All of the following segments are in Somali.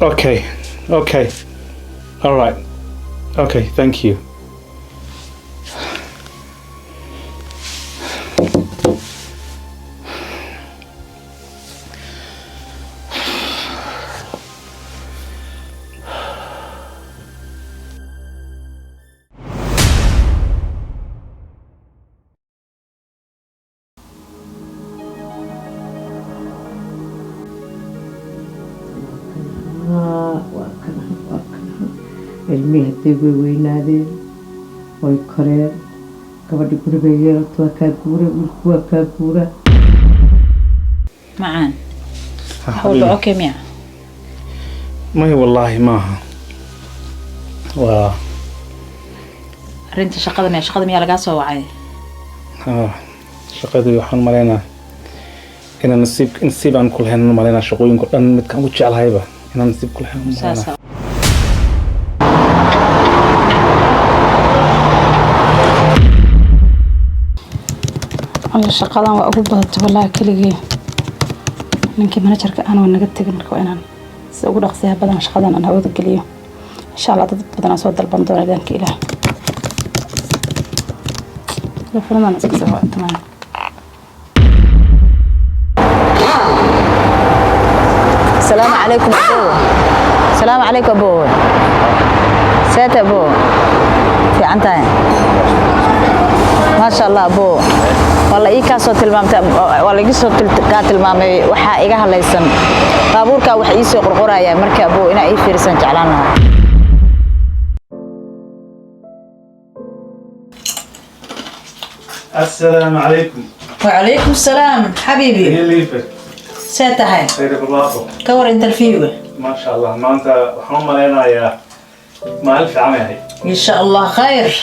Okay. Okay. All right. Okay, thank you. ilmihi hadday weynaadeen way koreen gabadhi guriga yeelato waa kaa guura wiilku waa kaa guura معان حول اوكي ميا ما هي والله maaha waa arinta shaqada miyaa laga soo wacay shaqadii waxaan maleynaa inaan nasiib aan ku lahayn maleynaa shaqooyinka dhan midkaan u jeclahayba inaan nasiib ku lahayn أنا شقادان وأقول بهت والله كليجي منك مناجرك أنا والنجد تجن كوينان سأقول أقصيها بدن شقادان أنا أود الجليه إن شاء الله بدنا أسود البندور عندنا كيله لفرنا نسكت سوا تمام السلام عليكم أبو السلام عليكم أبو سات أبو في عنتين ما شاء الله أبو والله إيكا صوت المامت والله إيكا صوت المامي وحا إيكا هلايسن بابوركا وحا إيسو قرقورا يا مركا أبو إنا إيه فيرسان جعلانا السلام عليكم. وعليكم السلام حبيبي هي ليفر ساتهاي خير الله كور انت الفيوة ما شاء الله ما أنت وحنا ملينا يا ما ألف عام هي إن شاء الله خير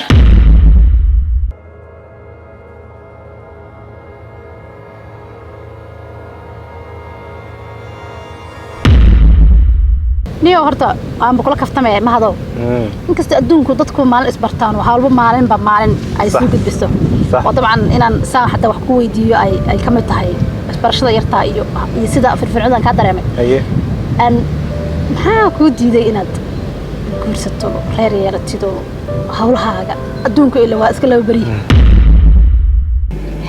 niyo horta aan boqol kaftamay ma hado inkasta adduunku dadku maalin isbartaan waxa walba maalinba maalin ay soo gudbiso oo dabcan inaan saa xataa wax ku weydiiyo ay ka mid tahay isbarashada yarta iyo sida firfircoonaan ka dareemay aan maxaa ku diiday inaad guursato reer yeelatido hawlahaaga adduunku ilaa waa iska laba bari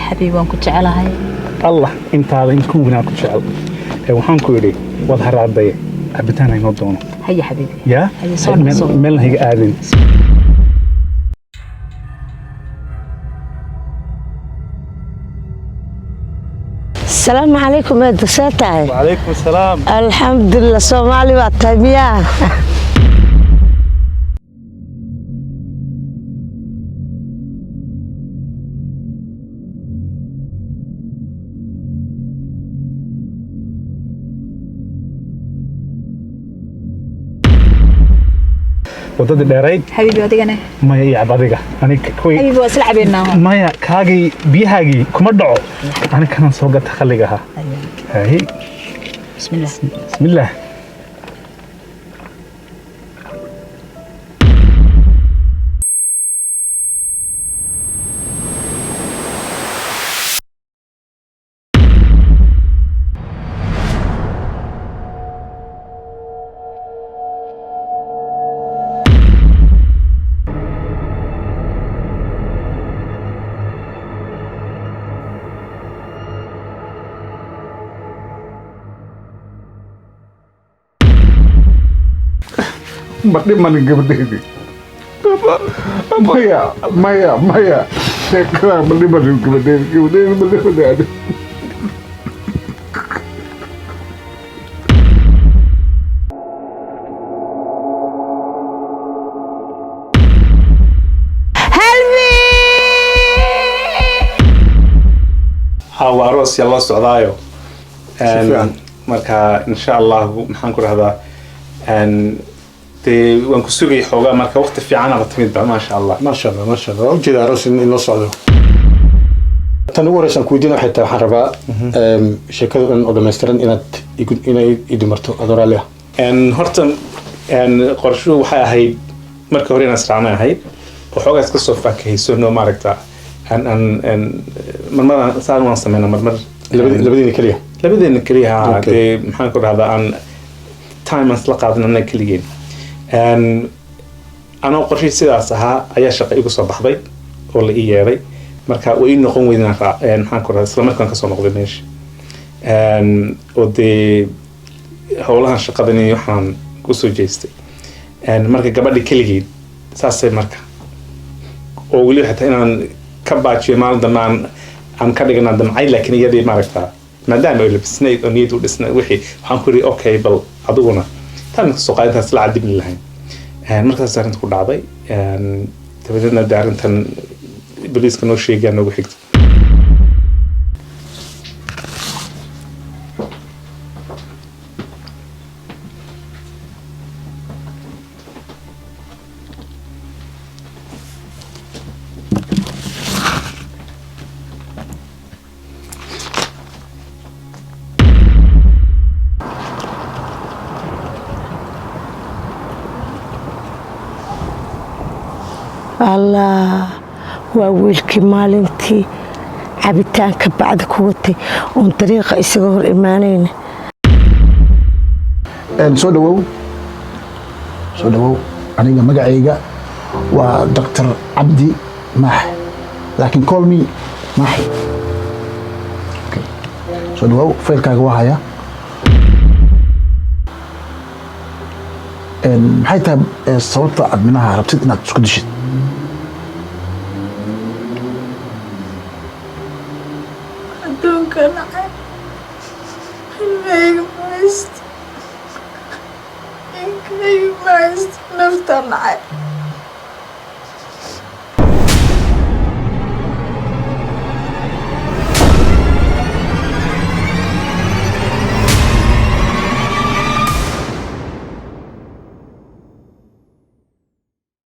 حبيبي وانكو جعلها الله أنت هذا إنكم هنا كجعل وحن كوري وظهر عضية عبتنا ينضونه هيا حبيبي يا هيا صور مل هي آذن السلام عليكم يا دساتاي وعليكم السلام الحمد لله صومالي والتابية ودد ديريد حبيبي ودينا ما هي عبادية أنا كوي حبيبي واسلع بيننا ما هي كاجي بيهاجي كم دعو أنا كان سوقت تخليها هاي بسم الله بسم الله Mati mana gede ini? Maya. Sekarang mati mana gede ada. عواروس يلا سعدايو marka insha Allah maxaan ku rahdaa waan ku sugay xoogaa marka waqti fiican aad timid ba ma sha Allah ujeeda aroos in loo socdo tan ugu horeysan ku weydiina xitaa waxaan rabaa sheekada oo dhameystiran inay idimarto adoraaliya horta qorshuhu waxay ahayd marka hore inaan israacnay ahayd waxoogaa iska soo faakahayso noo maaragta marmar saan waan sameynaa marmar labadeena keliya maxaan ku rahdaa aan time aan isla qaadan annaga keligeen anoo qorshii sidaas ahaa ayaa shaqo igu soo baxday oo la ii yeeday marka way ii noqon weydaan maxaan ku rahaa isla markaan kasoo noqday meesha oo dee howlahan shaqadan iyo waxaan kusoo jeestay marka gabadha keligeed saasay marka oo weliba xataa inaan ka baajiyo maalin dambe aan ka dhiganaa damcay laakiin iyadii maaragtaa maadaama ay labisnayd oo niyad u dhisnayd wixii waxaan ku yidhi okay bal adiguna tan kasoo qaadintaas la cadibni lahayn markaas arrinta ku dhacday dabadeedna de arrintan boliiska noo sheegaa noogu xigta allah waa wiilkii maalintii cabitaanka bacda ku watay oon dariiqa isaga hor imaanayna soo dhawow aniga magacayga waa Dr. Cabdi Maax laakiin call me Maax okay soo dhawow faylkaaga waa haya maxay tahay sababta adminaha rabtid inaad isku dishid نعم المايق مايست إنك مايست نفتر نعم